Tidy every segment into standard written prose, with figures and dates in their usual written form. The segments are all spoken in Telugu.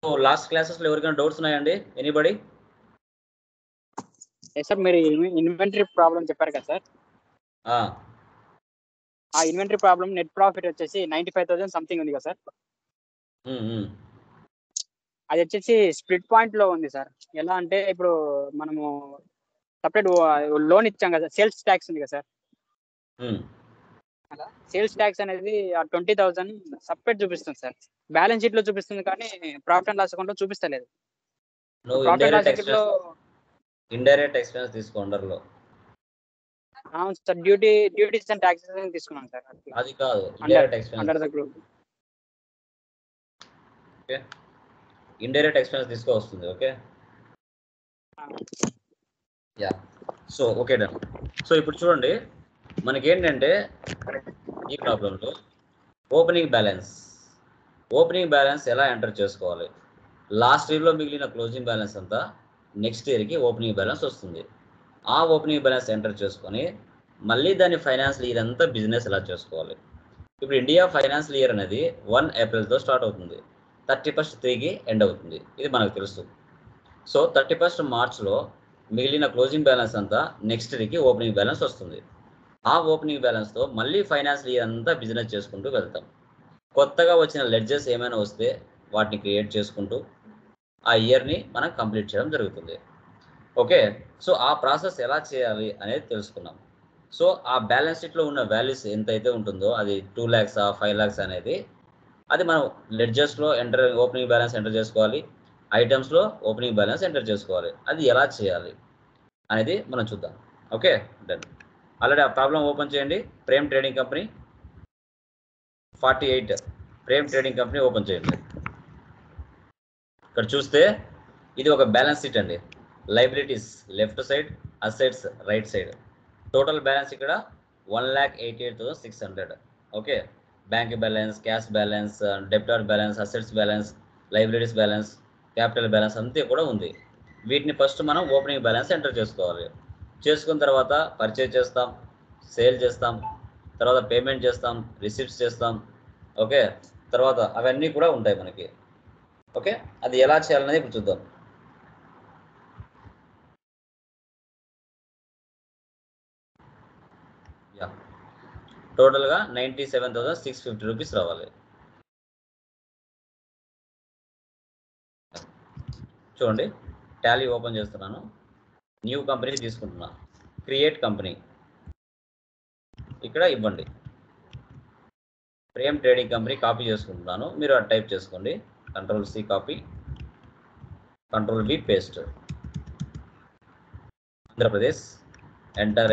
లాస్ట్ క్లాసెస్లో ఎవరికైనా డౌట్స్ ఉన్నాయండి? ఎనీబడి? సార్ మీరు ఇన్వెంటరీ ప్రాబ్లం చెప్పారు కదా సార్, ఆ ఇన్వెంటరీ ప్రాబ్లం నెట్ ప్రాఫిట్ వచ్చేసి 95,000 సంథింగ్ ఉంది కదా సార్. అది వచ్చేసి స్ప్లిట్ పాయింట్ లో ఉంది సార్. ఎలా అంటే ఇప్పుడు మనము సపరేట్ లోన్ ఇచ్చాం కదా, సేల్స్ ట్యాక్స్ ఉంది కదా సార్. అలా సేల్స్ ట్యాక్స్ అనేది ఆ 20,000 సపరేట్ చూపిస్తుంది సార్. బ్యాలెన్స్ షీట్ లో చూపిస్తుంది కానీ ప్రాఫిట్ అండ్ లాస్ అకౌంట్ లో చూపిస్తలేదు. ప్రాఫిట్ అండ్ లాస్ అకౌంట్ లో ఇండైరెక్ట్ ఎక్స్పెన్స్ తీసుకోండర్లో. అవును సార్, డ్యూటీస్ అండ్ ట్యాక్సెస్ తీసుకున్నాం సార్. అది కాదు, indirect expense. Under the group. Okay, indirect expense తీసుకోవస్తుంది. Okay, ya. So okay done. So ఇప్పుడు చూడండి, మనకేంటంటే ఈ ప్రాబ్లంలో ఓపెనింగ్ బ్యాలెన్స్ ఎలా ఎంటర్ చేసుకోవాలి. లాస్ట్ ఇయర్లో మిగిలిన క్లోజింగ్ బ్యాలెన్స్ అంతా నెక్స్ట్ ఇయర్కి ఓపెనింగ్ బ్యాలెన్స్ వస్తుంది. ఆ ఓపెనింగ్ బ్యాలెన్స్ ఎంటర్ చేసుకొని మళ్ళీ దాని ఫైనాన్షియల్ ఇయర్ అంతా బిజినెస్ ఎలా చేసుకోవాలి. ఇప్పుడు ఇండియా ఫైనాన్షియల్ ఇయర్ అనేది 1 ఏప్రిల్తో స్టార్ట్ అవుతుంది, 31st 3కి ఎండ్ అవుతుంది. ఇది మనకు తెలుసు. సో 31st మార్చ్లో మిగిలిన క్లోజింగ్ బ్యాలెన్స్ అంతా నెక్స్ట్ ఇయర్కి ఓపెనింగ్ బ్యాలెన్స్ వస్తుంది. ఆ ఓపెనింగ్ బ్యాలెన్స్తో మళ్ళీ ఫైనాన్షియల్ ఇయర్ అంతా బిజినెస్ చేసుకుంటూ వెళ్తాం. కొత్తగా వచ్చిన లెడ్జెస్ ఏమైనా వస్తే వాటిని క్రియేట్ చేసుకుంటూ ఆ ఇయర్ని మనం కంప్లీట్ చేయడం జరుగుతుంది. ఓకే, సో ఆ ప్రాసెస్ ఎలా చేయాలి అనేది తెలుసుకున్నాం. సో ఆ బ్యాలెన్స్ షీట్లో ఉన్న వాల్యూస్ ఎంతైతే ఉంటుందో, అది 2 lakhs 5 lakhs అనేది, అది మనం లెడ్జెస్లో ఓపెనింగ్ బ్యాలెన్స్ ఎంటర్ చేసుకోవాలి, ఐటమ్స్లో ఓపెనింగ్ బ్యాలెన్స్ ఎంటర్ చేసుకోవాలి. అది ఎలా చేయాలి అనేది మనం చూద్దాం. Okay done. ఆల్రెడీ ఆ ప్రాబ్లం ఓపెన్ చేయండి. Prem trading company 48 Prem trading company open చేయండి. ఇక్కడ చూస్తే ఇది ఒక బ్యాలెన్స్ షీట్ అండి. Liabilities left side, assets right side. Total balance ఇక్కడ 1,88,600. Okay, bank balance, cash balance, debtor balance, assets balance, liabilities balance, capital balance అంతే కూడా ఉంది. వీటిని ఫస్ట్ మనం ఓపెనింగ్ బ్యాలెన్స్ ఎంటర్ చేసుకోవాలి. చేసుకున్న తర్వాత పర్చేజ్ చేస్తాం, సేల్ చేస్తాం, తర్వాత పేమెంట్ చేస్తాం, రిసిప్ట్స్ చేస్తాం. ఓకే, తర్వాత అవన్నీ కూడా ఉంటాయి మనకి. ఓకే, అది ఎలా చేయాలనేది ఇప్పుడు చూద్దాం. యా, టోటల్గా 97,650 రూపీస్ రావాలి. చూడండి, టాలీ ఓపెన్ చేస్తున్నాను, న్యూ కంపెనీ తీసుకుంటున్నా, క్రియేట్ కంపెనీ ఇక్కడ ఇవ్వండి. ప్రేమ్ ట్రేడింగ్ కంపెనీ కాపీ చేసుకుంటున్నాను, మీరు అది టైప్ చేసుకోండి. Ctrl+C copy, Ctrl+V paste. Andhra Pradesh, enter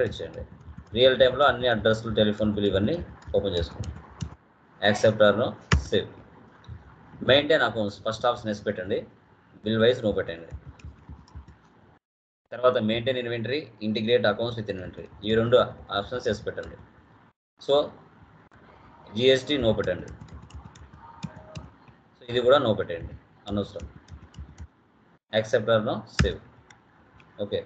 ఇచ్చేయండి. రియల్ టైంలో అన్ని అడ్రస్లు, టెలిఫోన్ బిల్ ఇవన్నీ ఓపెన్ చేసుకోండి. యాక్సెప్టర్ను save. Maintain accounts first option వేసి పెట్టండి, బిల్ వైజ్ నో పెట్టండి. తర్వాత maintain inventory, integrate accounts with inventory, ఈ 2 ఆప్షన్స్ వేసి పెట్టండి. సో జిఎస్టీ నో పెట్టండి. సో ఇది కూడా నో పెట్టండి, అనవసరం. యాక్సెప్టర్ను సేవ్. Okay,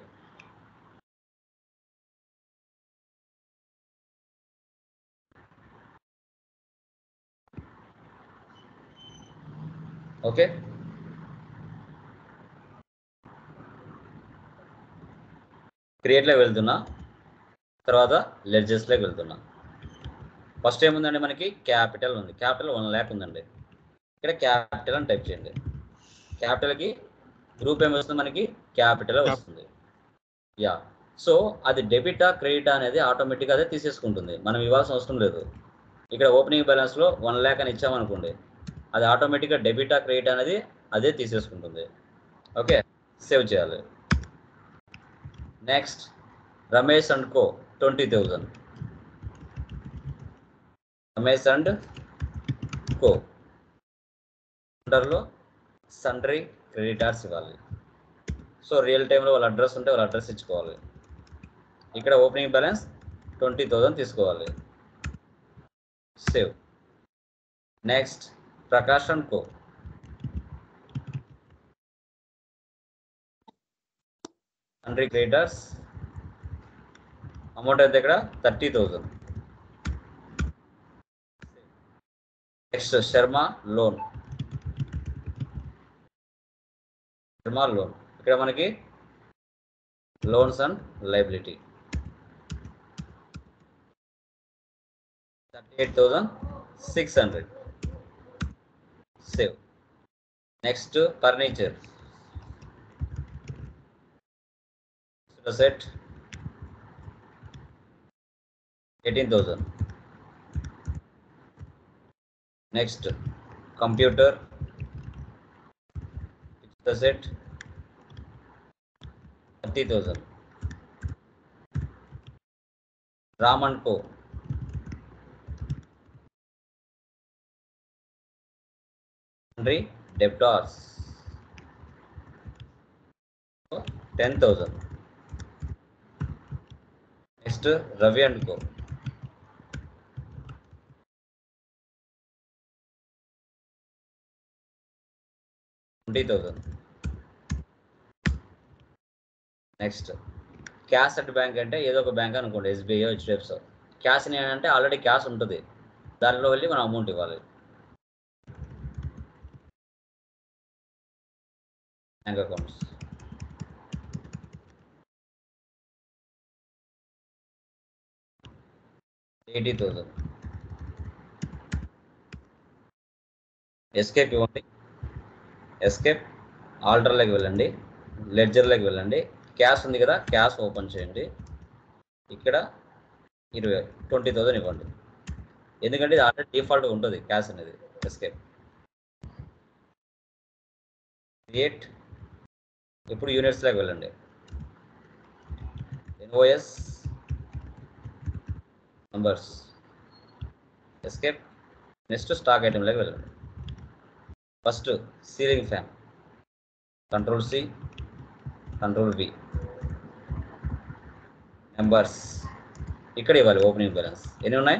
okay. క్రియేట్లోకి వెళ్తున్నా, తర్వాత లెడ్జెస్లోకి వెళ్తున్నా. ఫస్ట్ ఏముందండి, మనకి క్యాపిటల్ ఉంది. క్యాపిటల్ 1 lakh ఉందండి. ఇక్కడ క్యాపిటల్ అని టైప్ చేయండి. క్యాపిటల్కి గ్రూప్ ఏమి వస్తుంది, మనకి క్యాపిటల్ వస్తుంది. యా, సో అది డెబిటా క్రెడిటా అనేది ఆటోమేటిక్గా అదే తీసేసుకుంటుంది, మనం ఇవ్వాల్సిన అవసరం లేదు. ఇక్కడ ఓపెనింగ్ బ్యాలెన్స్లో 1 lakh అని ఇచ్చామనుకోండి, అది ఆటోమేటిక్గా డెబిటా క్రెడిట్ అనేది అదే తీసేసుకుంటుంది. ఓకే, సేవ్ చేయాలి. Next Ramesh and co 20,000. Ramesh and co అండర్లో సండ్రీ క్రెడిటార్స్ ఇవ్వాలి. సో రియల్ టైంలో వాళ్ళ అడ్రస్ ఉంటే వాళ్ళ అడ్రస్ ఇచ్చుకోవాలి. ఇక్కడ ఓపెనింగ్ బ్యాలెన్స్ 20,000 తీసుకోవాలి. Save. Next Prakash and co sundry creditors amount అయితే ఇక్కడ 30,000. Next Sharma loan loan. ఇక్కడ మనకి loans and liability 38,600 save. Next furniture set 18,000. Next computer set 30,000. Raman co debtors 10,000. Next Ravi and co 20,000. Next cash at bank అంటే ఏదో ఒక బ్యాంక్ అనుకోండి, ఎస్బీఐ, హెచ్డిఎఫ్సి. క్యాష్ అంటే ఆల్రెడీ క్యాష్ ఉంటుంది, దానిలో వెళ్ళి మనం అమౌంట్ ఇవ్వాలి. Bank accounts 80,000. ఎస్కేప్ ఇవ్వండి. ఎస్కేప్ ఆల్టర్లోకి వెళ్ళండి, లెడ్జర్లోకి వెళ్ళండి. క్యాష్ ఉంది కదా, క్యాష్ ఓపెన్ చేయండి. ఇక్కడ 20,000 ఇవ్వండి, ఎందుకంటే ఇది ఆల్రెడీ డిఫాల్ట్గా ఉంటుంది క్యాష్ అనేది. Escape create. ఇప్పుడు యూనిట్స్లోకి వెళ్ళండి, invoice numbers, escape. Next stock ఐటెంలోకి వెళ్ళండి. First ceiling fan, control C, control V. Numbers ఇక్కడ ఇవ్వాలి. ఓపెనింగ్ బ్యాలెన్స్ ఎన్ని ఉన్నాయి?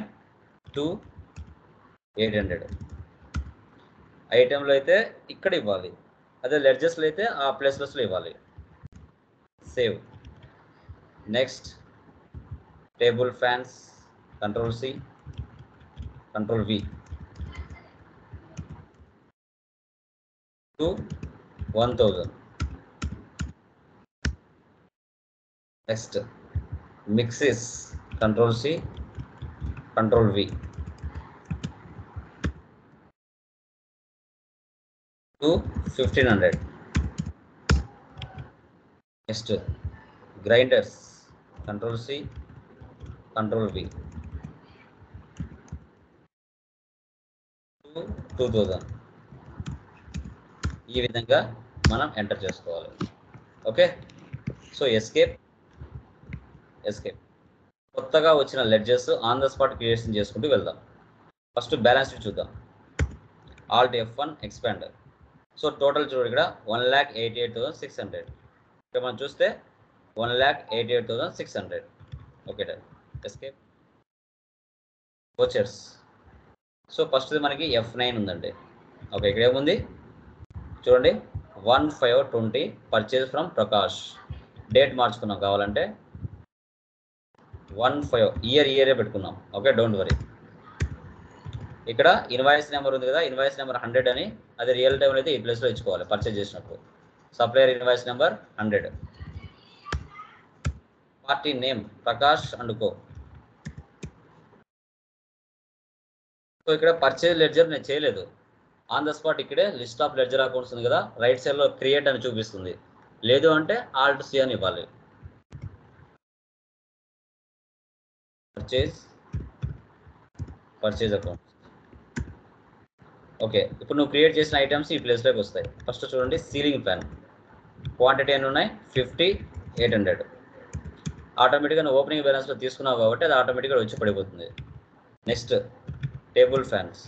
2,800. ఐటెంలో అయితే ఇక్కడ ఇవ్వాలి, అదే లెడ్జెస్లో అయితే ఆ ప్లేస్లెస్లో ఇవ్వాలి. Save. Next table fans, control C, control V. 1,000. Next mixes, control C, control V. 1,500. Next grinders, control C, control V. 2,000. ఈ విధంగా మనం ఎంటర్ చేసుకోవాలి. Okay, so escape. కొత్తగా వచ్చిన ledgers on the spot creation చేసుకుంటూ వెళ్దాం. ఫస్ట్ బ్యాలెన్స్ షీట్ చూద్దాం. Alt F1 expander. So total చూడండి, ఇక్కడ 1,88,600. ఇక్కడ మనం చూస్తే 1,88,600. Okay done. Escape. Vouchers. So first మనకి F9 ఉందండి. ఓకే, ఇక్కడ ఏముంది చూడండి, 1/5/20 పర్చేజ్ ఫ్రమ్ ప్రకాష్. డేట్ మార్చుకున్నాం, కావాలంటే 1/5 ఇయరే పెట్టుకున్నాం. Okay, don't worry. ఇక్కడ ఇన్వాయిస్ నెంబర్ ఉంది కదా, ఇన్వాయిస్ నెంబర్ 100 అని, అది రియల్ టైంలో అయితే ఈ ప్లేస్లో ఇచ్చుకోవాలి పర్చేజ్ చేసినప్పుడు. Supplier invoice number 100. Party name Prakash and co. So ఇక్కడ పర్చేజ్ లెడ్జర్ నేను చేయలేదు, ఆన్ ద స్పాట్ ఇక్కడే లిస్ట్ ఆఫ్ లెడ్జర్ అకౌంట్స్ ఉంది కదా, రైట్ సైడ్లో క్రియేట్ అని చూపిస్తుంది. లేదు అంటే ఆల్ట్ సి అని ఇవ్వాలి. Purchase account. ఓకే, ఇప్పుడు నువ్వు క్రియేట్ చేసిన ఐటమ్స్ ఈ ప్లేస్లోకి వస్తాయి. ఫస్ట్ చూడండి, సీలింగ్ ఫ్యాన్ క్వాంటిటీ ఎన్ని ఉన్నాయి? 50,800. ఆటోమేటిక్గా నువ్వు ఓపెనింగ్ బ్యాలెన్స్లో తీసుకున్నావు కాబట్టి అది ఆటోమేటిక్గా వచ్చి పడిపోతుంది. Next table fans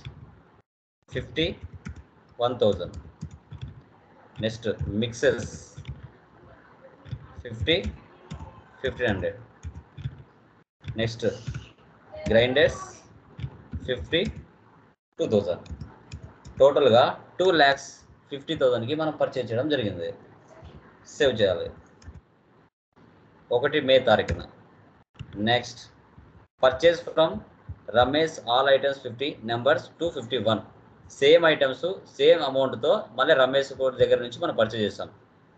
1,000. Next mixers 1,500. Next grinders 2,000. టోటల్గా 2,50,000కి మనం పర్చేజ్ చేయడం జరిగింది. సేవ్ చేయాలి. 1 మే తారీఖున. Next purchase from Ramesh all items 50, numbers 251. Same items same అమౌంట్తో మళ్ళీ రమేష్ కోడ్ దగ్గర నుంచి మనం పర్చేజ్ చేస్తాం.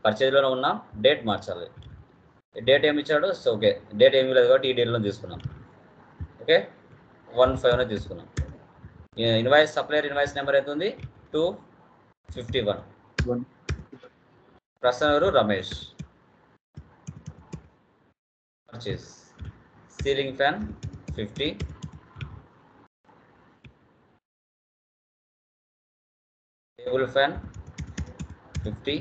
పర్చేజ్లోనే ఉన్నాం, డేట్ మార్చాలి. డేట్ ఏమి ఇచ్చాడు? సో ఓకే, డేట్ ఏమీ లేదు కాబట్టి ఈ డేట్లో తీసుకున్నాం. ఓకే, 15 తీసుకున్నాం. ఇన్వాయిస్ సప్లయర్ ఇన్వాయిస్ నెంబర్ ఎంత ఉంది? 251. ప్రసన్న గారు Ramesh. Purchase ceiling fan 50, table fan 50,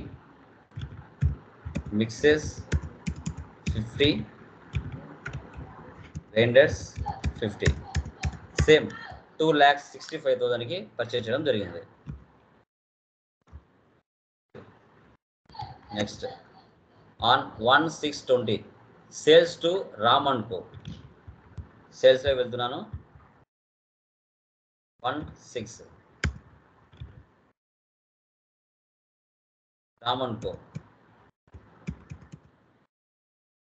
mixes 50, grinders 50. Same 2,65,000కి పర్చేజ్ చేయడం జరిగింది. Next on 1/6/20 sales to Ram and co. సేల్స్లో వెళ్తున్నాను. 1/6 Ram and co.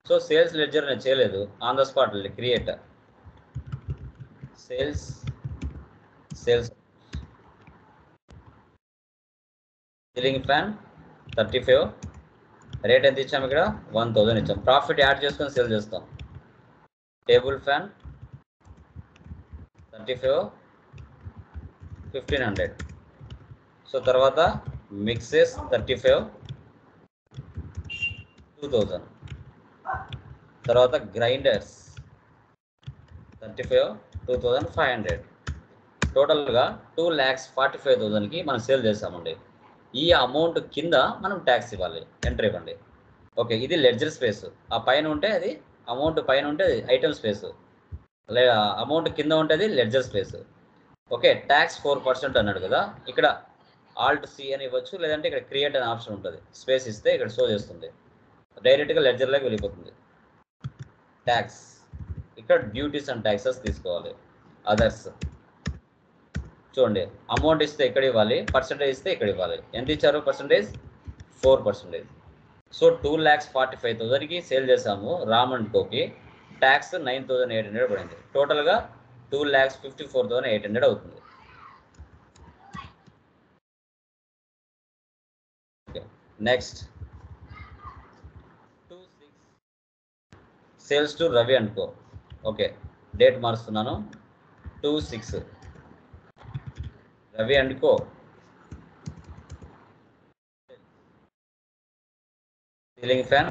So sales ledger నేను చేయలేదు, on the spot create sales ceiling fan 35. Rate ఎంత ఇచ్చాము? ఇక్కడ 1000 ఇచ్చాం. ప్రాఫిట్ యాడ్ చేసుకొని సేల్ చేస్తాం. Table fan 35, 1500. సో తర్వాత మిక్సెస్ 35, 2000. తర్వాత గ్రైండర్స్ 35, 2500. టోటల్గా 2,45,000కి మనం సేల్ చేస్తామండి. ఈ అమౌంట్ కింద మనం ట్యాక్స్ ఇవ్వాలి, ఎంటర్ ఇవ్వండి. ఓకే, ఇది లెడ్జర్ స్పేస్. ఆ పైన ఉంటే అది అమౌంట్, పైన ఉంటే అది ఐటమ్ స్పేస్, అమౌంట్ కింద ఉంటుంది లెడ్జర్ స్పేస్. ఓకే, ట్యాక్స్ 4% అన్నాడు కదా, ఇక్కడ ఆల్ట్ సి అని ఇవ్వచ్చు, లేదంటే ఇక్కడ క్రియేట్ అనే ఆప్షన్ ఉంటుంది. స్పేస్ ఇస్తే ఇక్కడ షో చేస్తుంది, డైరెక్ట్గా లెడ్జర్లోకి వెళ్ళిపోతుంది. ట్యాక్స్ ఇక్కడ డ్యూటీస్ అండ్ ట్యాక్సెస్ తీసుకోవాలి. అదర్స్ చూడండి, అమౌంట్ ఇస్తే ఇక్కడ ఇవ్వాలి, పర్సంటేజ్ ఇస్తే ఇక్కడ ఇవ్వాలి. ఎంత ఇచ్చారు? పర్సంటేజ్ 4%. సో 2,45,000కి సేల్ చేసాము రామ్ అండ్ కోకి. ట్యాక్స్ 9,800 పడింది. టోటల్గా 2,54,800 అవుతుంది. Next 26 sales to Ravi and co. Okay, date మారుస్తున్నాను. 26 Ravi and co. Ceiling fan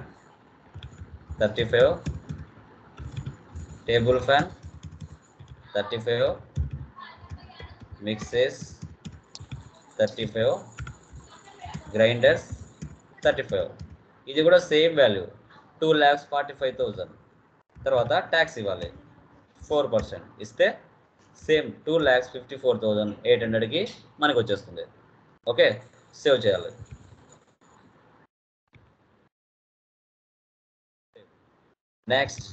35, table fan 35, mixes 35, grinders 35. ఇది కూడా సేమ్ వాల్యూ 2,45,000. తర్వాత ట్యాక్స్ ఇవ్వాలి 4%. ఇస్తే సేమ్ 2,54,800కి మనకు వచ్చేస్తుంది. ఓకే, సేవ్ చేయాలి. Next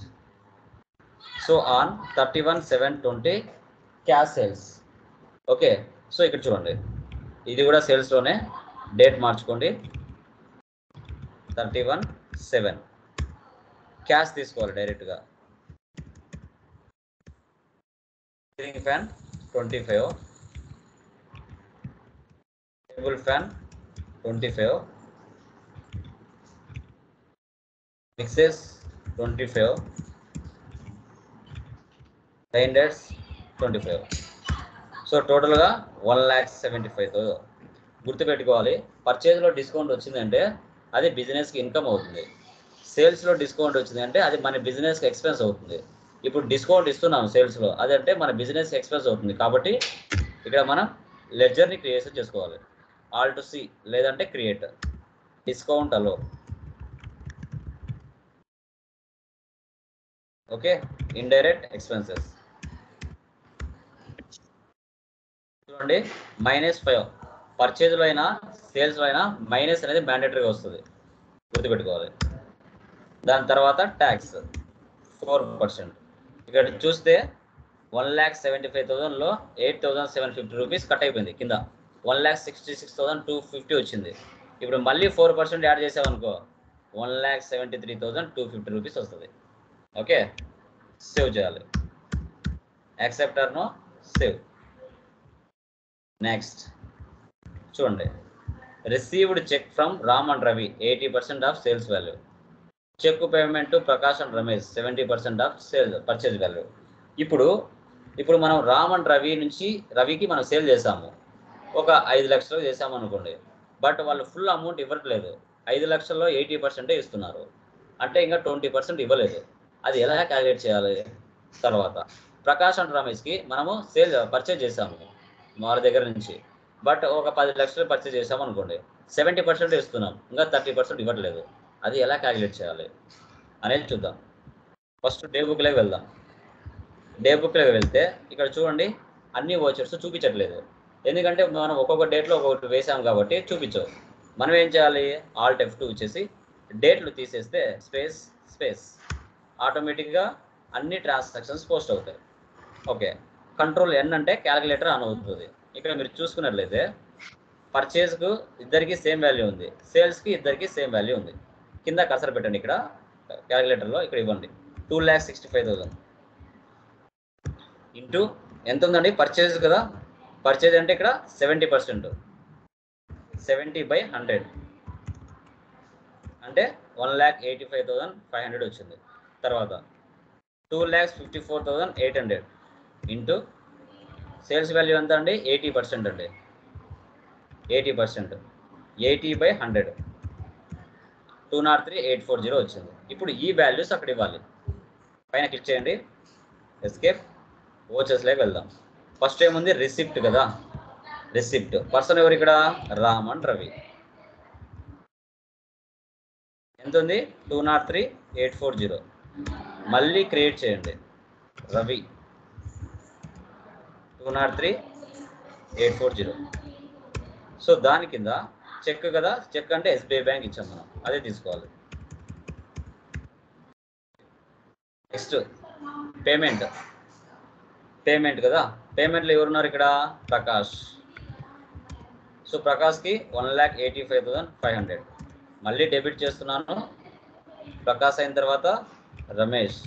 so on 31/7/20 cash sales. Okay, so ఇక్కడ చూడండి, ఇది కూడా సేల్స్లోనే. డేట్ మార్చుకోండి, 31/7. క్యాష్ తీసుకోవాలి డైరెక్ట్గా. Ceiling fan 25, table fan 25, mixes 25, grinders 25. So టోటల్గా 1,75,000. గుర్తుపెట్టుకోవాలి, పర్చేజ్లో డిస్కౌంట్ వచ్చిందంటే అది బిజినెస్కి ఇన్కమ్ అవుతుంది. సేల్స్లో డిస్కౌంట్ వచ్చిందంటే అది మన బిజినెస్కి ఎక్స్పెన్స్ అవుతుంది. ఇప్పుడు డిస్కౌంట్ ఇస్తున్నాం సేల్స్లో, అదంటే మన బిజినెస్ ఎక్స్పెన్స్ అవుతుంది. కాబట్టి ఇక్కడ మనం లెడ్జర్ని క్రియేషన్ చేసుకోవాలి. ఆల్ట్ సి లేదంటే క్రియేట్ డిస్కౌంట్ అలో. ఓకే, ఇండైరెక్ట్ ఎక్స్పెన్సెస్ చూడండి, -5. పర్చేజ్లో అయినా సేల్స్లో అయినా మైనస్ అనేది మ్యాండేటరీగా వస్తుంది, గుర్తుపెట్టుకోవాలి. దాని తర్వాత ట్యాక్స్ 4%. ఇక్కడ చూస్తే 1,75,000లో 8,750 రూపీస్ కట్ అయిపోయింది. కింద 1,66,250 వచ్చింది. ఇప్పుడు మళ్ళీ 4% యాడ్ చేసామనుకో 1,73,250 రూపీస్ వస్తుంది. ఓకే, సేవ్ చేయాలి. Accept or no, save. Next చూడండి, received cheque from Ram and Ravi 80% of sales value. Cheque payment to Prakash and Ramesh 70% of sale purchase value. ఇప్పుడు మనం రామ్ అండ్ రవికి మనం సేల్ చేసాము, ఒక 5 లక్షలు చేసాము అనుకోండి. బట్ వాళ్ళు ఫుల్ అమౌంట్ ఇవ్వట్లేదు, 5 లక్షల్లో 80% ఇస్తున్నారు, అంటే ఇంకా 20% ఇవ్వలేదు. అది ఎలా క్యాలిక్యులేట్ చేయాలి? తర్వాత ప్రకాష్ అండ్ రమేష్కి మనము పర్చేజ్ చేసాము వాళ్ళ దగ్గర నుంచి, బట్ ఒక 10 లక్షలు పర్చేజ్ చేసాము అనుకోండి, 70% ఇస్తున్నాం, ఇంకా 30% ఇవ్వట్లేదు. అది ఎలా క్యాలిక్యులేట్ చేయాలి అనేది చూద్దాం. ఫస్ట్ డే బుక్లోకి వెళ్దాం. డే బుక్లోకి వెళ్తే ఇక్కడ చూడండి, అన్ని వోచర్స్ చూపించట్లేదు, ఎందుకంటే మనం ఒక్కొక్క డేట్లో ఒక్కొక్కటి వేసాం కాబట్టి చూపించవు. మనం ఏం చేయాలి? ఆల్ట్ F2 వచ్చేసి డేట్లు తీసేస్తే స్పేస్ ఆటోమేటిక్గా అన్ని ట్రాన్సాక్షన్స్ పోస్ట్ అవుతాయి. ఓకే, కంట్రోల్ N అంటే క్యాలిక్యులేటర్ ఆన్ అవుతుంది. ఇక్కడ మీరు చూసుకున్నట్లయితే పర్చేజ్కు ఇద్దరికి సేమ్ వాల్యూ ఉంది, సేల్స్కి ఇద్దరికి సేమ్ వాల్యూ ఉంది. కింద కర్సర్ పెట్టండి, ఇక్కడ క్యాలిక్యులేటర్లో ఇక్కడ ఇవ్వండి. 2,65,000 ఇంటూ ఎంత ఉందండి? పర్చేజ్ కదా, పర్చేజ్ అంటే ఇక్కడ 70%, 70/100 అంటే 1,85,500 వచ్చింది. తర్వాత 2,54,800 ఇంటూ సేల్స్ వాల్యూ ఎంత అండి? 80% అండి, 80%, 80/100 203,840 వచ్చింది. ఇప్పుడు ఈ వాల్యూస్ అక్కడ ఇవ్వాలి. పైన క్లిక్ చేయండి, ఎస్కేప్, వోచర్స్లోకి వెళ్దాం. ఫస్ట్ ఏముంది? రిసిప్ట్ కదా, రిసిప్ట్ పర్సన్ ఎవరు ఇక్కడ? రామ్ అండ్ రవి. ఎంత ఉంది? 203,840. మళ్ళీ క్రియేట్ చేయండి, రవి 203,840. సో దాని కింద చెక్ కదా, చెక్ అంటే SBI బ్యాంక్ ఇచ్చాం మనం, అదే తీసుకోవాలి. నెక్స్ట్ పేమెంట్ కదా, పేమెంట్లో ఎవరున్నారు ఇక్కడ? ప్రకాష్. సో ప్రకాష్కి 1,85,500 మళ్ళీ డెబిట్ చేస్తున్నాను. ప్రకాష్ అయిన తర్వాత రమేష్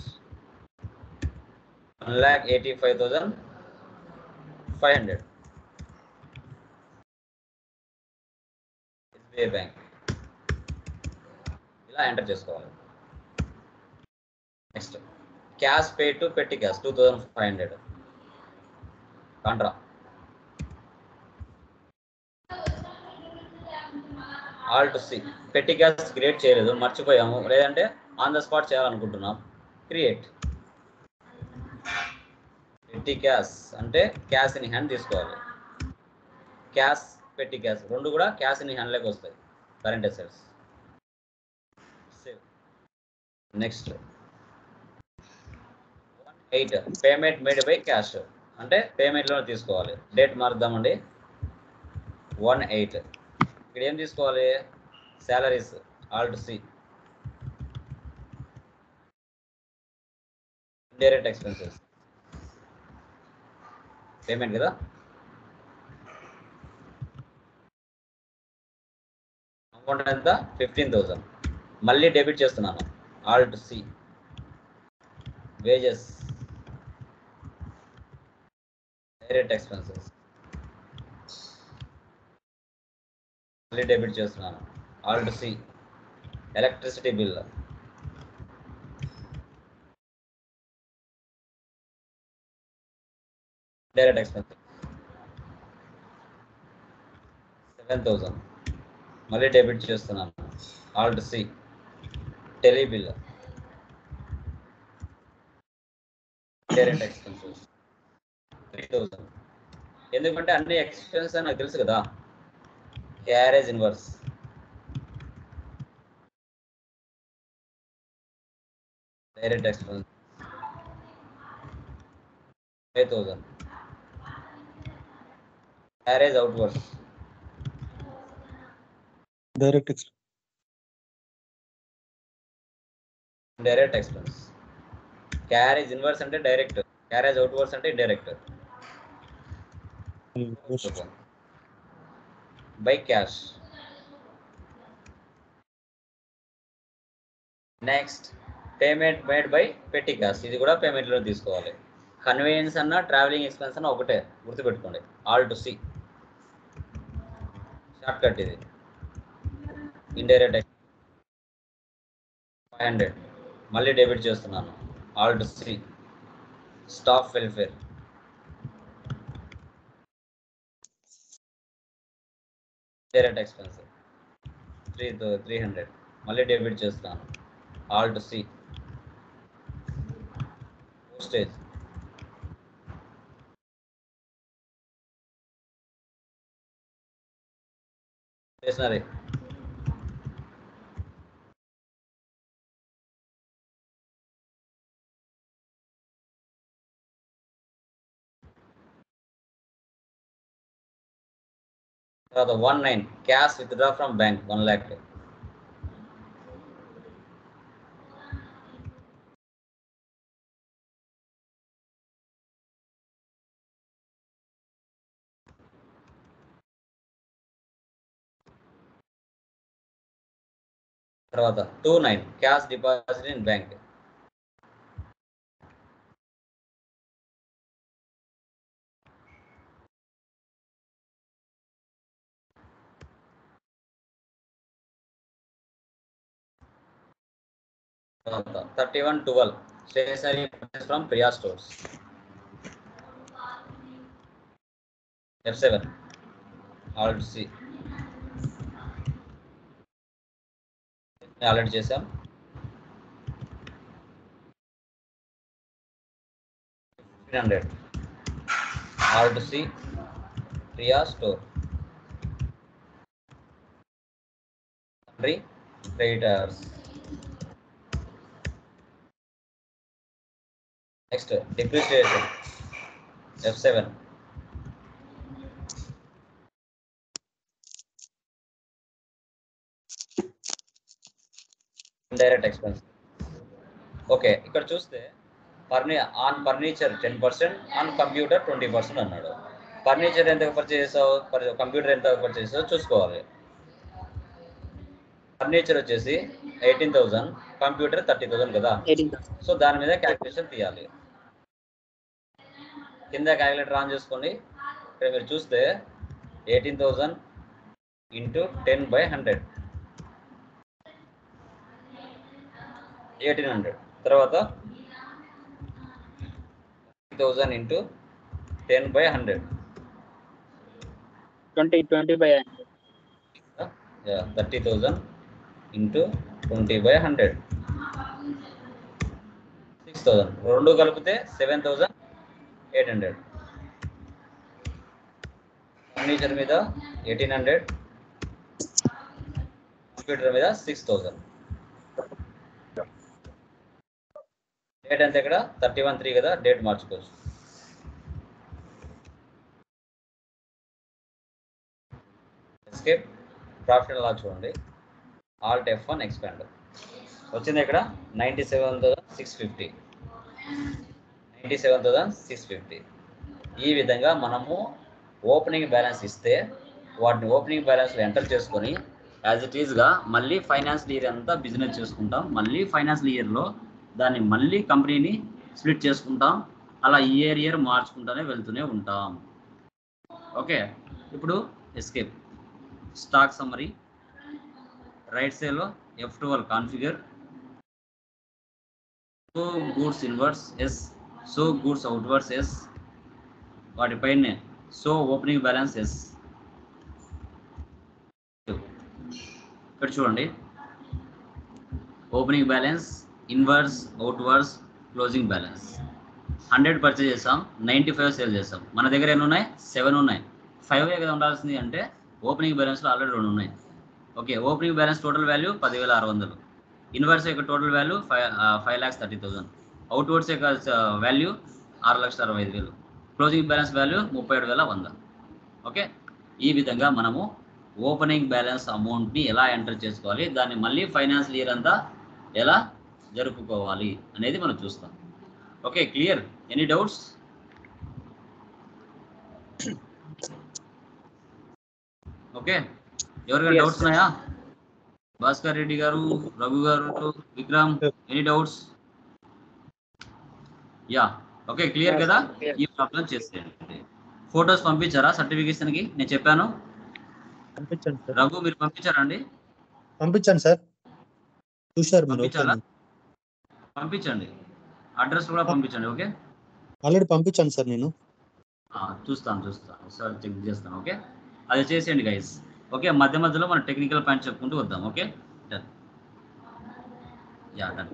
1,85,500 SBI బ్యాంక్. ఇలా ఎంటర్ చేసుకోవాలి. నెక్స్ట్ క్యాష్ పే టు పెట్టి క్యాష్ 2,500 కాంట్రా. ఆల్ట్ C, పెట్టి క్యాష్ క్రియేట్ చేయలేదు, మర్చిపోయాము, లేదంటే ఆన్ ద స్పాట్ చేయాలనుకుంటున్నాం. క్రియేట్ పెట్టి క్యాష్ అంటే క్యాష్ ఇన్ హ్యాండ్ తీసుకోవాలి. క్యాష్ పెట్టి క్యాష్ రెండు కూడా క్యాష్ ఇన్ హ్యాండ్లోకి వస్తాయి, current assets. Save. Next 1/8 payment made by cash అంటే పేమెంట్లో తీసుకోవాలి. డేట్ మారుద్దామండి, 1/8. ఇక్కడ ఏం తీసుకోవాలి? Salaries, Alt C. Indirect expenses payment కదా, అమౌంట్ ఎంత? 15,000. మళ్ళీ డెబిట్ చేస్తున్నాను, Alt C. Wages, direct expenses మళ్ళీ డెబిట్ చేస్తున్నాను, Alt C. Electricity bill, direct expenses 7,000 మళ్ళీ డెబిట్ చేస్తున్నాను, Alt C. Tele bill, direct expenses 3,000. ఎందుకంటే అన్ని ఎక్స్పెన్సెస్ నాకు తెలుసు కదా. Carriage inverse, direct expense 5,000. Carriage outwards, direct expense, direct expense. Carriage inverse అంటే డైరెక్ట్, క్యారేజ్ అవుట్వర్స్ అంటే indirect. By cash. Next payment made by పెట్టి క్యాష్, ఇది కూడా పేమెంట్లో తీసుకోవాలి. కన్వీనియన్స్ అన్న ట్రావెలింగ్ ఎక్స్పెన్స్ అన్న ఒకటే, గుర్తుపెట్టుకోండి, ఆల్ట్ C. షార్ట్ కట్ ఇది. ఇండైరెక్ట్ 500 మళ్ళీ డెబిట్ చేస్తున్నాను. Alt C staff welfare indirect expense 300 మళ్ళీ డెబిట్ చేస్తాను. ఆల్ట్ సి పోస్టేజ్ స్టేషనరీ తర్వాత 19 cash withdraw from bank 1 lakh. తర్వాత 29 క్యాష్ డిపాజిట్ ఇన్ బ్యాంక్. తర్వాత 3112 stationery from Priya stores. F7 alt C already చేసాం. 1500 alt C Priya store creditors. Next depreciation F7 indirect expense. Okay, ఇక్కడ చూస్తే ఆన్ ఫర్నిచర్ 10%, ఆన్ కంప్యూటర్ 20% అన్నాడు. ఫర్నిచర్ ఎంత పర్చేస్ చేసావు, కంప్యూటర్ ఎంత పర్చేస్ చేసావు చూసుకోవాలి. ఫర్నిచర్ వచ్చేసి 18,000, కంప్యూటర్ 30,000 కదా. సో దాని మీద క్యాల్కులేషన్ తీయాలి. కింద క్యాల్కులేటర్ ఆన్ చేసుకోండి. ఇక్కడ మీరు చూస్తే 18,000 ఇంటూ 10/100 1800. తర్వాత 30,000 ఇంటూ 10/100 30,000 ఇంటూ 20/100 6,000. రెండు కలిపితే 7,800. ఫర్నిచర్ మీద 1,800, కంప్యూటర్ మీద 6,000. డేట్ అంతే ఇక్కడ 31/3 కదా, డేట్ మార్చుకోవచ్చు. ఎస్కేప్ ప్రాఫిట్ అండ్ లాస్ చూడండి. ఆల్ట్ F1 ఎక్స్పాండ్ వచ్చింది ఇక్కడ 97,650 97,650. ఈ విధంగా మనము ఓపెనింగ్ బ్యాలెన్స్ ఇస్తే వాటిని ఓపెనింగ్ బ్యాలెన్స్లో ఎంటర్ చేసుకొని యాజ్ ఇట్ ఈస్గా మళ్ళీ ఫైనాన్షియల్ ఇయర్ అంతా బిజినెస్ చేసుకుంటాం. మళ్ళీ ఫైనాన్షియల్ ఇయర్లో దాన్ని మళ్ళీ కంపెనీని స్ప్లిట్ చేసుకుంటాం. అలా ఇయర్ మార్చుకుంటూనే వెళ్తూనే ఉంటాం. ఓకే, ఇప్పుడు ఎస్కేప్ స్టాక్ సమ్మరీ. రైట్ సైడ్లో F12 configure. So goods inwards yes, so goods outwards yes, వాటిపైనే సో ఓపెనింగ్ బ్యాలెన్స్ ఎస్. ఇక్కడ చూడండి, opening balance, inwards, outwards, closing balance. 100 purchase చేసాం, 95 సేల్ చేసాం. మన దగ్గర ఎన్ని ఉన్నాయి? 7 ఉన్నాయి. 5 కదా ఉండాల్సింది అంటే ఓపెనింగ్ బ్యాలెన్స్లో ఆల్రెడీ 2 ఉన్నాయి. Okay, opening balance total value 10,600. Inverse యొక్క టోటల్ వాల్యూ 5,30,000. అవుట్వర్డ్స్ యొక్క value 6,65,000. Closing balance value 37,100. Okay, ఈ విధంగా మనము ఓపెనింగ్ బ్యాలెన్స్ అమౌంట్ని ఎలా ఎంటర్ చేసుకోవాలి, దాన్ని మళ్ళీ ఫైనాన్షియల్ ఇయర్ అంతా ఎలా జరుపుకోవాలి అనేది మనం చూస్తాం. Okay, clear? Any doubts? Okay, ఎవరికైనా డౌట్స్ ఉన్నాయా? భాస్కర్ రెడ్డి గారు, రఘు గారు, Vikram, any doubts? Yeah, okay, clear కదా? ఈ ప్రాబ్లం చేసేయండి. ఫొటోస్ పంపించారా సర్టిఫికేషన్కి? నేను చెప్పాను. రఘు మీరు పంపించారా అండి? పంపించండి సార్, చూశారు మీరు? పంపించాలా? పంపించండి, అడ్రస్ కూడా పంపించండి. ఓకే, ఆల్రెడీ పంపించాను సార్ నేను. చూస్తాను ఒకసారి చెక్ చేస్తాను. ఓకే, అది చేసేయండి గైస్. ఓకే, మధ్య మధ్యలో మనం టెక్నికల్ పాయింట్ చెప్పుకుంటూ వద్దాం. Okay, done. Yeah, done.